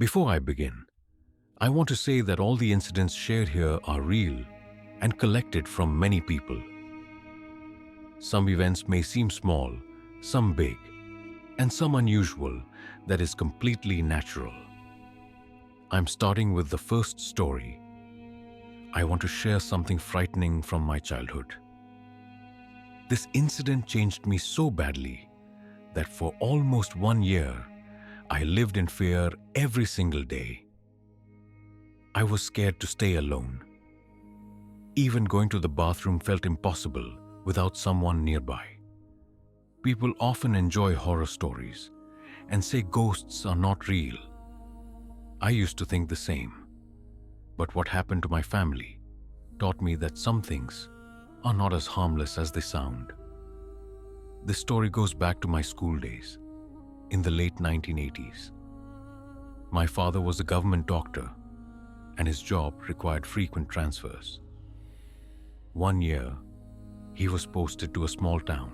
Before I begin, I want to say that all the incidents shared here are real and collected from many people. Some events may seem small, some big, and some unusual that is completely natural. I'm starting with the first story. I want to share something frightening from my childhood. This incident changed me so badly that for almost 1 year, I lived in fear every single day. I was scared to stay alone. Even going to the bathroom felt impossible without someone nearby. People often enjoy horror stories and say ghosts are not real. I used to think the same. But what happened to my family taught me that some things are not as harmless as they sound. This story goes back to my school days in the late 1980s. My father was a government doctor, and his job required frequent transfers. One year, he was posted to a small town.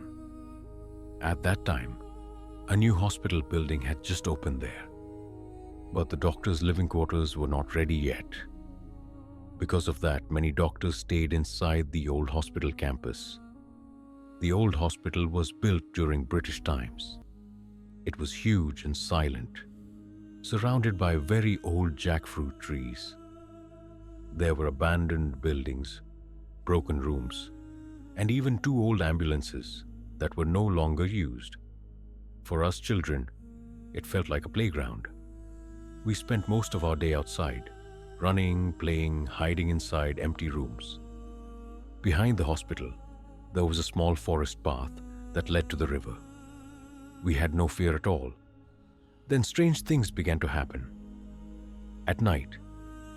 At that time, a new hospital building had just opened there, but the doctors' living quarters were not ready yet. Because of that, many doctors stayed inside the old hospital campus. The old hospital was built during British times. It was huge and silent, surrounded by very old jackfruit trees. There were abandoned buildings, broken rooms, and even 2 old ambulances that were no longer used. For us children, it felt like a playground. We spent most of our day outside, running, playing, hiding inside empty rooms. Behind the hospital, there was a small forest path that led to the river. We had no fear at all. Then strange things began to happen. At night,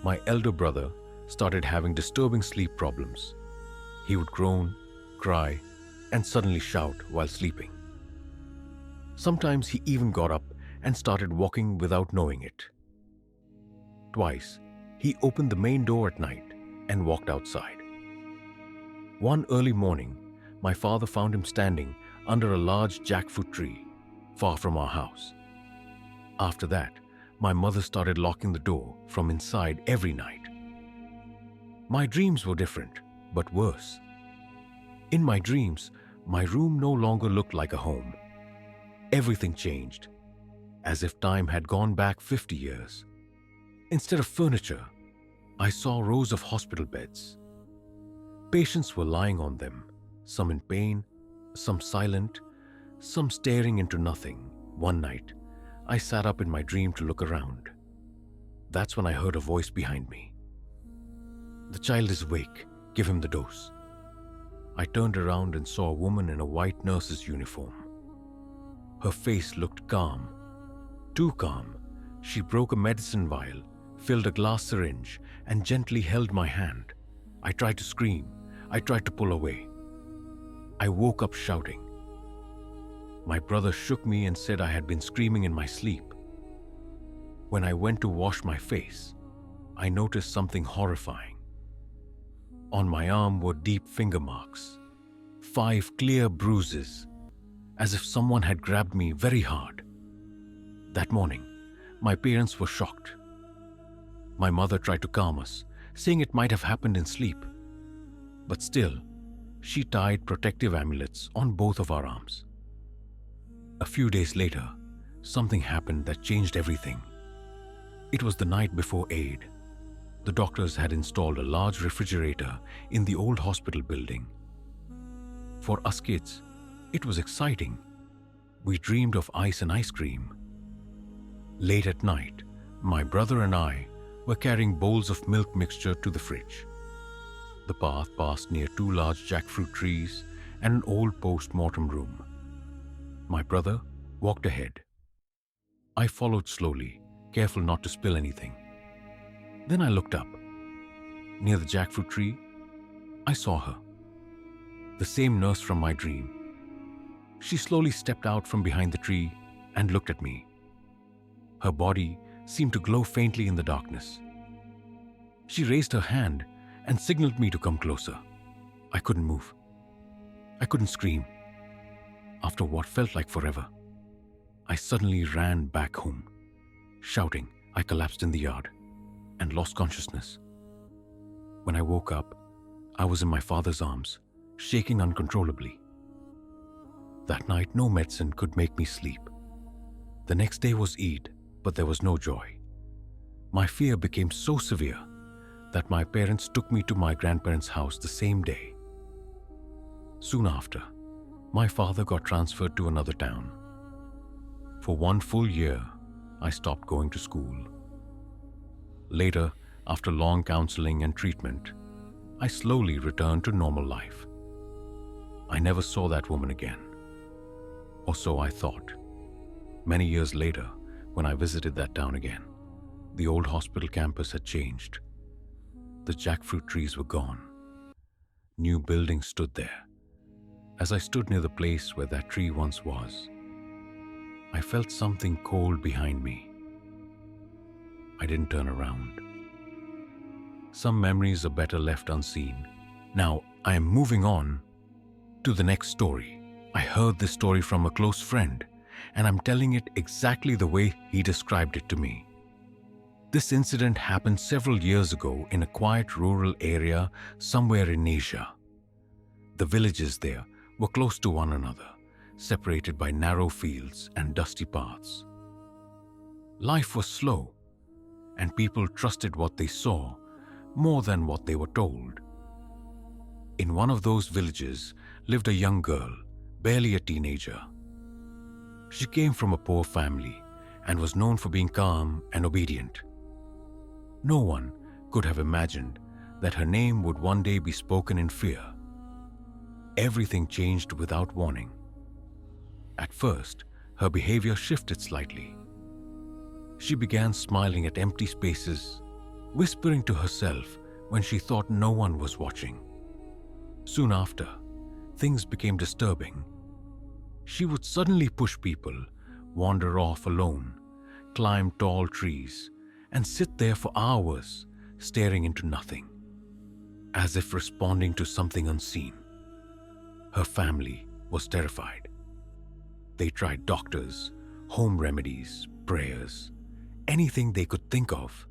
my elder brother started having disturbing sleep problems. He would groan, cry, and suddenly shout while sleeping. Sometimes he even got up and started walking without knowing it. Twice, he opened the main door at night and walked outside. One early morning, my father found him standing under a large jackfruit tree, far from our house. After that, my mother started locking the door from inside every night. My dreams were different, but worse. In my dreams, my room no longer looked like a home. Everything changed, as if time had gone back 50 years. Instead of furniture, I saw rows of hospital beds. Patients were lying on them, some in pain, some silent, some staring into nothing. One night, I sat up in my dream to look around. That's when I heard a voice behind me. "The child is awake. Give him the dose." I turned around and saw a woman in a white nurse's uniform. Her face looked calm. Too calm. She broke a medicine vial, filled a glass syringe, and gently held my hand. I tried to scream. I tried to pull away. I woke up shouting. My brother shook me and said I had been screaming in my sleep. When I went to wash my face, I noticed something horrifying. On my arm were deep finger marks, 5 clear bruises, as if someone had grabbed me very hard. That morning, my parents were shocked. My mother tried to calm us, saying it might have happened in sleep. But still, she tied protective amulets on both of our arms. A few days later, something happened that changed everything. It was the night before Eid. The doctors had installed a large refrigerator in the old hospital building. For us kids, it was exciting. We dreamed of ice and ice cream. Late at night, my brother and I were carrying bowls of milk mixture to the fridge. The path passed near 2 large jackfruit trees and an old post-mortem room. My brother walked ahead. I followed slowly, careful not to spill anything. Then I looked up. Near the jackfruit tree, I saw her. The same nurse from my dream. She slowly stepped out from behind the tree and looked at me. Her body seemed to glow faintly in the darkness. She raised her hand and signaled me to come closer. I couldn't move. I couldn't scream. After what felt like forever, I suddenly ran back home, shouting, I collapsed in the yard and lost consciousness. When I woke up, I was in my father's arms, shaking uncontrollably. That night, no medicine could make me sleep. The next day was Eid, but there was no joy. My fear became so severe that my parents took me to my grandparents' house the same day. Soon after, my father got transferred to another town. For 1 full year, I stopped going to school. Later, after long counseling and treatment, I slowly returned to normal life. I never saw that woman again. Or so I thought. Many years later, when I visited that town again, the old hospital campus had changed. The jackfruit trees were gone. New buildings stood there. As I stood near the place where that tree once was, I felt something cold behind me. I didn't turn around. Some memories are better left unseen. Now, I am moving on to the next story. I heard this story from a close friend, and I'm telling it exactly the way he described it to me. This incident happened several years ago in a quiet rural area somewhere in Asia. The villages there were close to one another, separated by narrow fields and dusty paths. Life was slow, and people trusted what they saw more than what they were told. In one of those villages lived a young girl, barely a teenager. She came from a poor family and was known for being calm and obedient. No one could have imagined that her name would one day be spoken in fear. Everything changed without warning. At first, her behavior shifted slightly. She began smiling at empty spaces, whispering to herself when she thought no one was watching. Soon after, things became disturbing. She would suddenly push people, wander off alone, climb tall trees, and sit there for hours, staring into nothing, as if responding to something unseen. Her family was terrified. They tried doctors, home remedies, prayers, anything they could think of.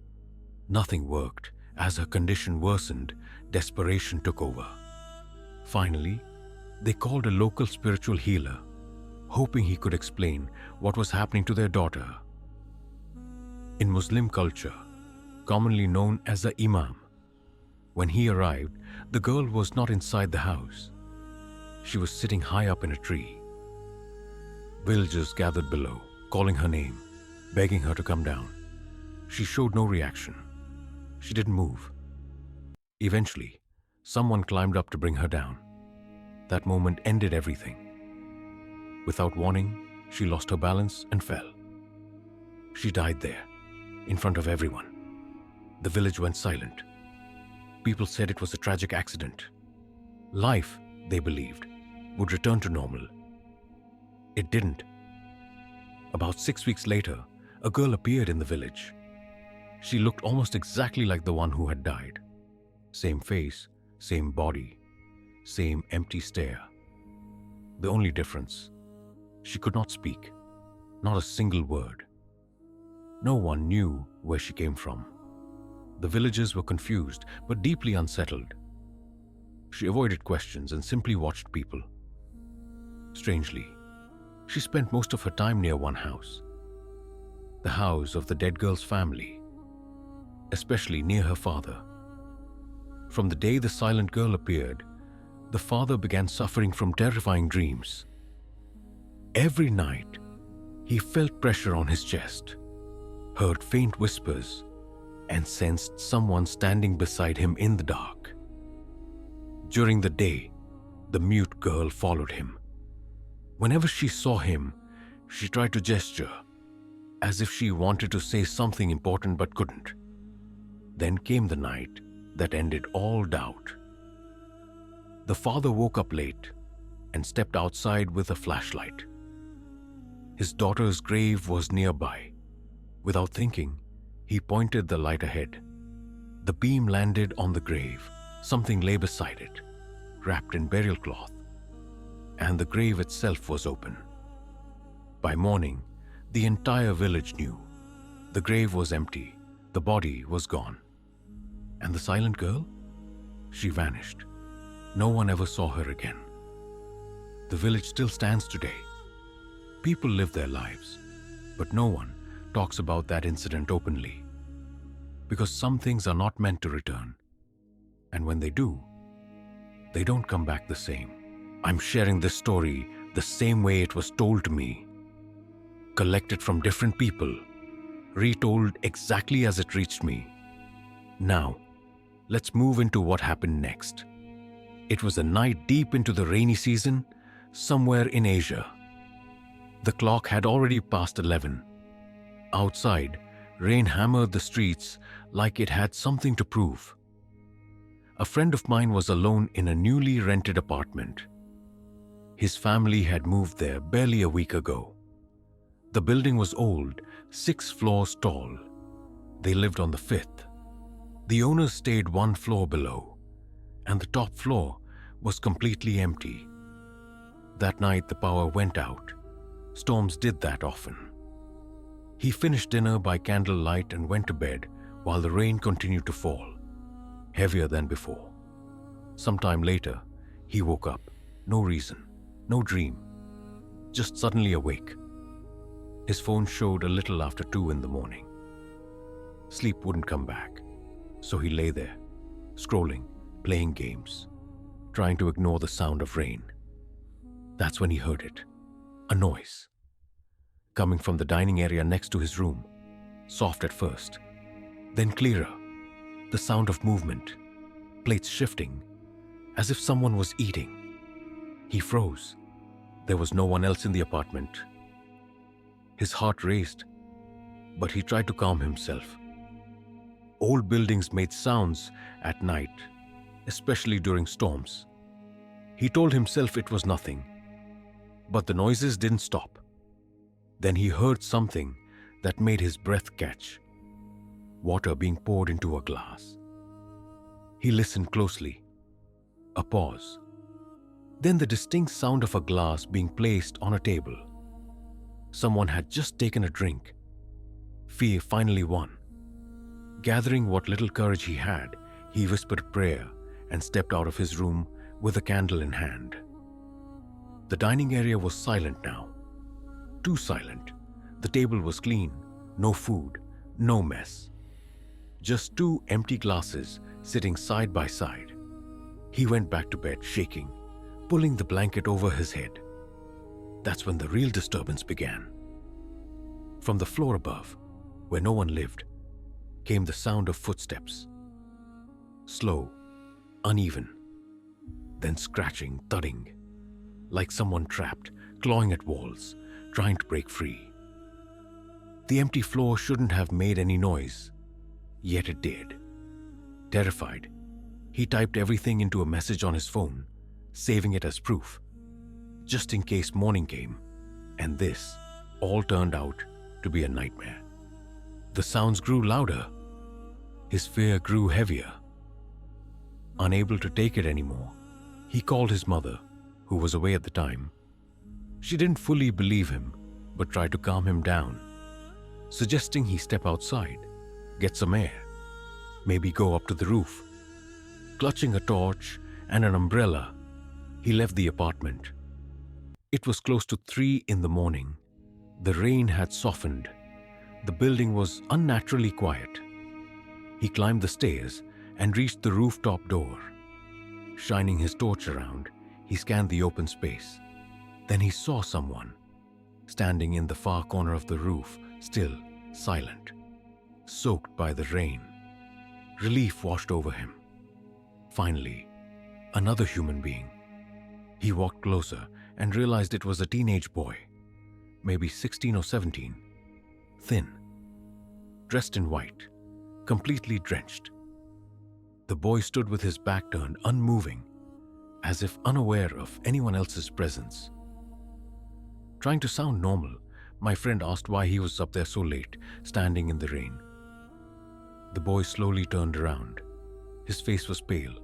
Nothing worked. As her condition worsened, desperation took over. Finally, they called a local spiritual healer, hoping he could explain what was happening to their daughter. In Muslim culture, commonly known as the Imam, when he arrived, the girl was not inside the house. She was sitting high up in a tree. Villagers gathered below, calling her name, begging her to come down. She showed no reaction. She didn't move. Eventually, someone climbed up to bring her down. That moment ended everything. Without warning, she lost her balance and fell. She died there, in front of everyone. The village went silent. People said it was a tragic accident. Life, they believed, would return to normal. It didn't. About 6 weeks later, a girl appeared in the village. She looked almost exactly like the one who had died. Same face, same body, same empty stare. The only difference, she could not speak, not a single word. No one knew where she came from. The villagers were confused but deeply unsettled. She avoided questions and simply watched people. Strangely, she spent most of her time near one house, the house of the dead girl's family, especially near her father. From the day the silent girl appeared, the father began suffering from terrifying dreams. Every night, he felt pressure on his chest, heard faint whispers, and sensed someone standing beside him in the dark. During the day, the mute girl followed him. Whenever she saw him, she tried to gesture, as if she wanted to say something important but couldn't. Then came the night that ended all doubt. The father woke up late and stepped outside with a flashlight. His daughter's grave was nearby. Without thinking, he pointed the light ahead. The beam landed on the grave. Something lay beside it, wrapped in burial cloth, and the grave itself was open. By morning, the entire village knew. The grave was empty, the body was gone. And the silent girl? She vanished. No one ever saw her again. The village still stands today. People live their lives, but no one talks about that incident openly. Because some things are not meant to return. And when they do, they don't come back the same. I'm sharing this story the same way it was told to me. Collected from different people, retold exactly as it reached me. Now, let's move into what happened next. It was a night deep into the rainy season, somewhere in Asia. The clock had already passed 11. Outside, rain hammered the streets like it had something to prove. A friend of mine was alone in a newly rented apartment. His family had moved there barely a week ago. The building was old, 6 floors tall. They lived on the 5th. The owners stayed 1 floor below, and the top floor was completely empty. That night the power went out. Storms did that often. He finished dinner by candlelight and went to bed while the rain continued to fall, heavier than before. Sometime later, he woke up. No reason, no dream, just suddenly awake. His phone showed a little after 2 in the morning. Sleep wouldn't come back, so he lay there, scrolling, playing games, trying to ignore the sound of rain. That's when he heard it, a noise, coming from the dining area next to his room, soft at first, then clearer, the sound of movement, plates shifting, as if someone was eating. He froze. There was no one else in the apartment. His heart raced, but he tried to calm himself. Old buildings made sounds at night, especially during storms. He told himself it was nothing, but the noises didn't stop. Then he heard something that made his breath catch. Water being poured into a glass. He listened closely. A pause. Then the distinct sound of a glass being placed on a table. Someone had just taken a drink. Fear finally won. Gathering what little courage he had, he whispered a prayer and stepped out of his room with a candle in hand. The dining area was silent now. Too silent. The table was clean, no food, no mess. Just 2 empty glasses sitting side by side. He went back to bed shaking, pulling the blanket over his head. That's when the real disturbance began. From the floor above, where no one lived, came the sound of footsteps. Slow, uneven, then scratching, thudding, like someone trapped, clawing at walls, trying to break free. The empty floor shouldn't have made any noise, yet it did. Terrified, he typed everything into a message on his phone, saving it as proof, just in case morning came, and this all turned out to be a nightmare. The sounds grew louder. His fear grew heavier. Unable to take it anymore, he called his mother, who was away at the time. She didn't fully believe him, but tried to calm him down, suggesting he step outside, get some air, maybe go up to the roof. Clutching a torch and an umbrella, he left the apartment. It was close to 3 in the morning. The rain had softened. The building was unnaturally quiet. He climbed the stairs and reached the rooftop door. Shining his torch around, he scanned the open space. Then he saw someone, standing in the far corner of the roof, still, silent, soaked by the rain. Relief washed over him. Finally, another human being. He walked closer and realized it was a teenage boy, maybe 16 or 17, thin, dressed in white, completely drenched. The boy stood with his back turned, unmoving, as if unaware of anyone else's presence. Trying to sound normal, my friend asked why he was up there so late, standing in the rain. The boy slowly turned around. His face was pale,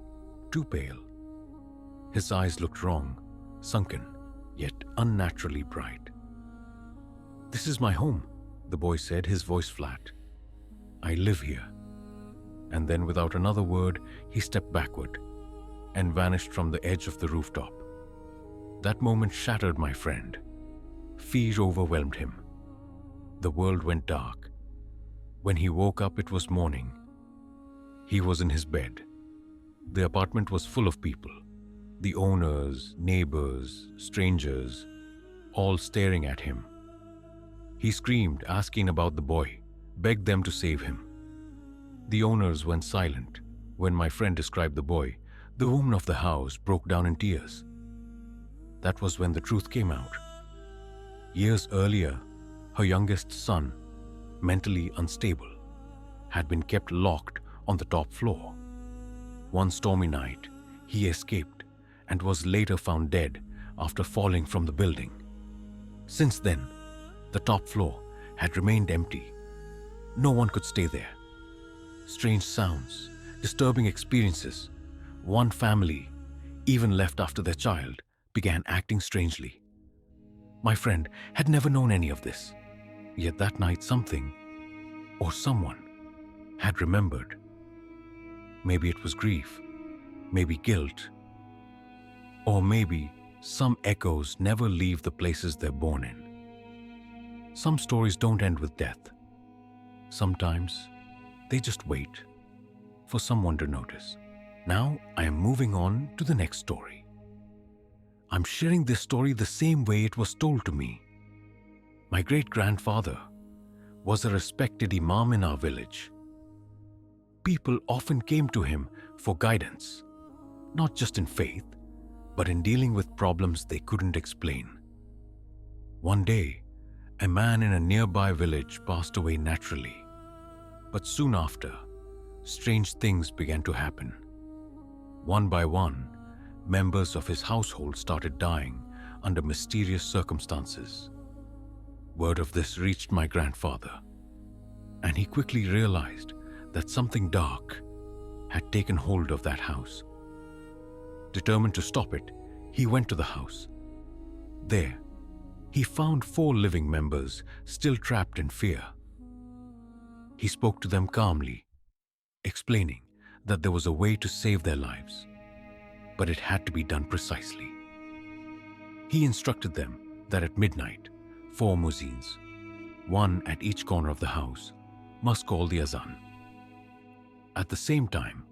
too pale. His eyes looked wrong, sunken, yet unnaturally bright. "This is my home," the boy said, his voice flat. I live here." And then, without another word, he stepped backward and vanished from the edge of the rooftop. That moment shattered my friend. Fear overwhelmed him. The world went dark. When he woke up, it was morning. He was in his bed. The apartment was full of people. The owners, neighbors, strangers, all staring at him. He screamed, asking about the boy, begged them to save him. The owners went silent. When my friend described the boy, the woman of the house broke down in tears. That was when the truth came out. Years earlier, her youngest son, mentally unstable, had been kept locked on the top floor. One stormy night, he escaped and was later found dead after falling from the building. Since then, the top floor had remained empty. No one could stay there. Strange sounds, disturbing experiences. One family, even left after their child, began acting strangely. My friend had never known any of this. Yet that night something, or someone, had remembered. Maybe it was grief, maybe guilt, or maybe some echoes never leave the places they're born in. Some stories don't end with death. Sometimes they just wait for someone to notice. Now I am moving on to the next story. I'm sharing this story the same way it was told to me. My great-grandfather was a respected imam in our village. People often came to him for guidance, not just in faith, but in dealing with problems they couldn't explain. One day, a man in a nearby village passed away naturally, but soon after, strange things began to happen. One by one, members of his household started dying under mysterious circumstances. Word of this reached my grandfather, and he quickly realized that something dark had taken hold of that house. Determined to stop it, he went to the house. There, he found 4 living members still trapped in fear. He spoke to them calmly, explaining that there was a way to save their lives, but it had to be done precisely. He instructed them that at midnight, 4 muezzins, one at each corner of the house, must call the azan. At the same time,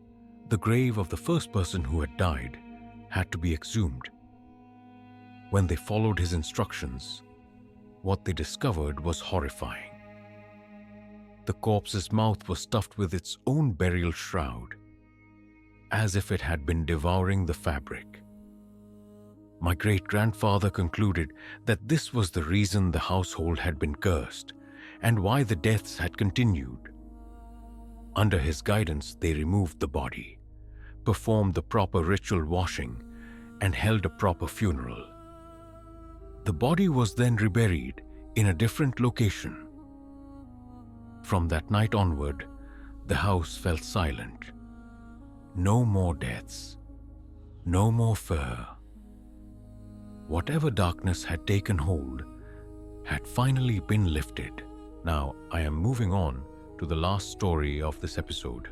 the grave of the first person who had died had to be exhumed. When they followed his instructions, what they discovered was horrifying. The corpse's mouth was stuffed with its own burial shroud, as if it had been devouring the fabric. My great-grandfather concluded that this was the reason the household had been cursed and why the deaths had continued. Under his guidance, they removed the body, performed the proper ritual washing, and held a proper funeral. The body was then reburied in a different location. From that night onward, the house fell silent. No more deaths, no more fear. Whatever darkness had taken hold had finally been lifted. Now I am moving on to the last story of this episode.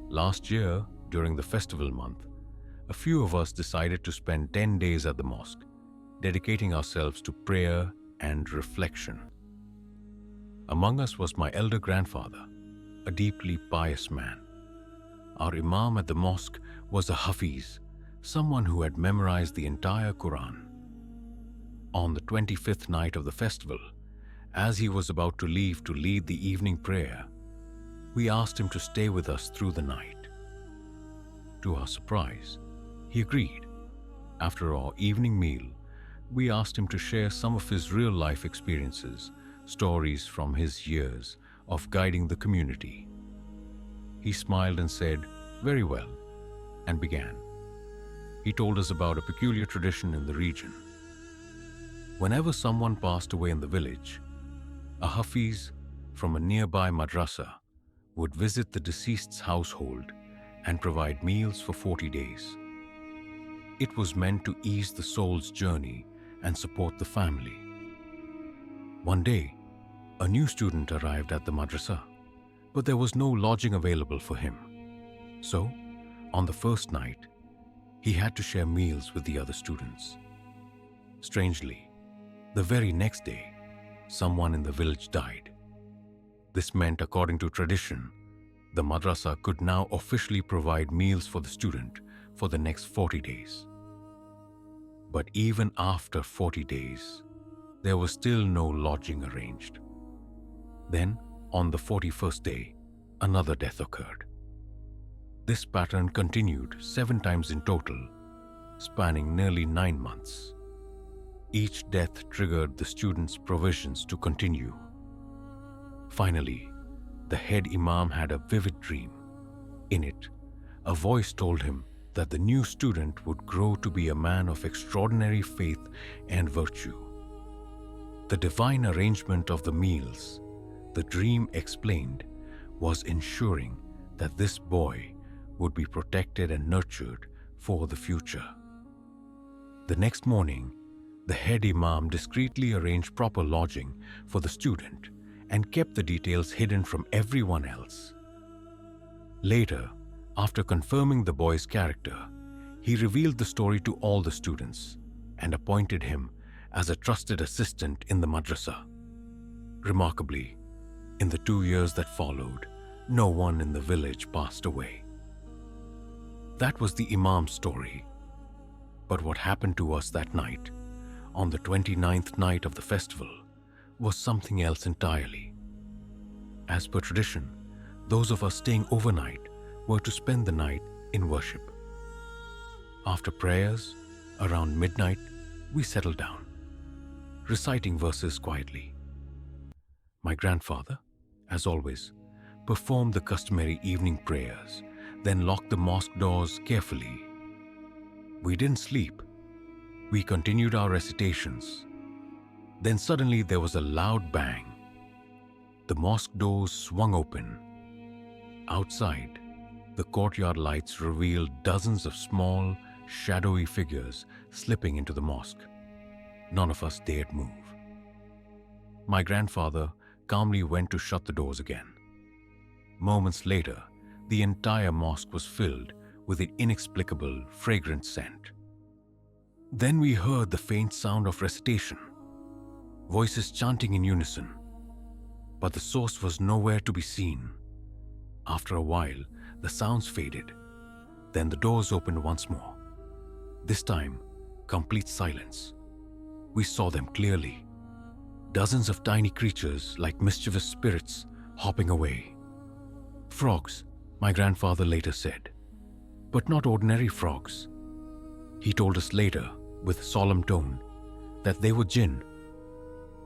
Last year, during the festival month, a few of us decided to spend 10 days at the mosque, dedicating ourselves to prayer and reflection. Among us was my elder grandfather, a deeply pious man. Our imam at the mosque was a hafiz, someone who had memorized the entire Quran. On the 25th night of the festival, as he was about to leave to lead the evening prayer, we asked him to stay with us through the night. To our surprise, he agreed. After our evening meal, we asked him to share some of his real-life experiences, stories from his years of guiding the community. He smiled and said, "Very well," and began. He told us about a peculiar tradition in the region. Whenever someone passed away in the village, a hafiz from a nearby madrasa would visit the deceased's household and provide meals for 40 days. It was meant to ease the soul's journey and support the family. One day, a new student arrived at the madrasa. but there was no lodging available for him. So, on the first night, he had to share meals with the other students. Strangely, the very next day, someone in the village died. This meant, according to tradition, the madrasa could now officially provide meals for the student for the next 40 days. But even after 40 days, there was still no lodging arranged. Then, on the 41st day, another death occurred. This pattern continued 7 times in total, spanning nearly 9 months. Each death triggered the students' provisions to continue. Finally, the head imam had a vivid dream. In it, a voice told him that the new student would grow to be a man of extraordinary faith and virtue. The divine arrangement of the meals, the dream explained, was ensuring that this boy would be protected and nurtured for the future. The next morning, the head imam discreetly arranged proper lodging for the student and kept the details hidden from everyone else. Later, after confirming the boy's character, he revealed the story to all the students and appointed him as a trusted assistant in the madrasa. Remarkably, in the 2 years that followed, no one in the village passed away. That was the imam's story. But what happened to us that night, on the 29th night of the festival, was something else entirely. As per tradition, those of us staying overnight were to spend the night in worship. After prayers, around midnight, we settled down, reciting verses quietly. My grandfather, as always, performed the customary evening prayers, then locked the mosque doors carefully. We didn't sleep. We continued our recitations. Then suddenly there was a loud bang. The mosque doors swung open. Outside, the courtyard lights revealed dozens of small, shadowy figures slipping into the mosque. None of us dared move. My grandfather calmly went to shut the doors again. Moments later, the entire mosque was filled with an inexplicable, fragrant scent. Then we heard the faint sound of recitation, voices chanting in unison, but the source was nowhere to be seen. After a while, the sounds faded. Then the doors opened once more. This time, complete silence. We saw them clearly. Dozens of tiny creatures like mischievous spirits hopping away. Frogs, my grandfather later said, but not ordinary frogs. He told us later, with solemn tone, that they were jinn.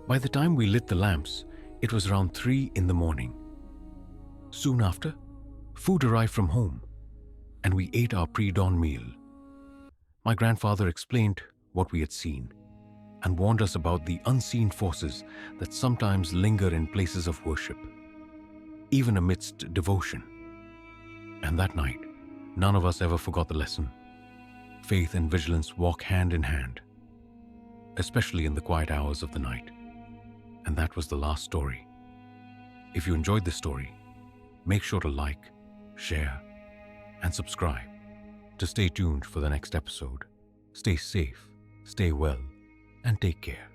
By the time we lit the lamps, it was around 3 in the morning. Soon after, food arrived from home, and we ate our pre-dawn meal. My grandfather explained what we had seen and warned us about the unseen forces that sometimes linger in places of worship, even amidst devotion. And that night, none of us ever forgot the lesson. Faith and vigilance walk hand in hand, especially in the quiet hours of the night. And that was the last story. If you enjoyed this story, make sure to like, share, and subscribe to stay tuned for the next episode. Stay safe, stay well, and take care.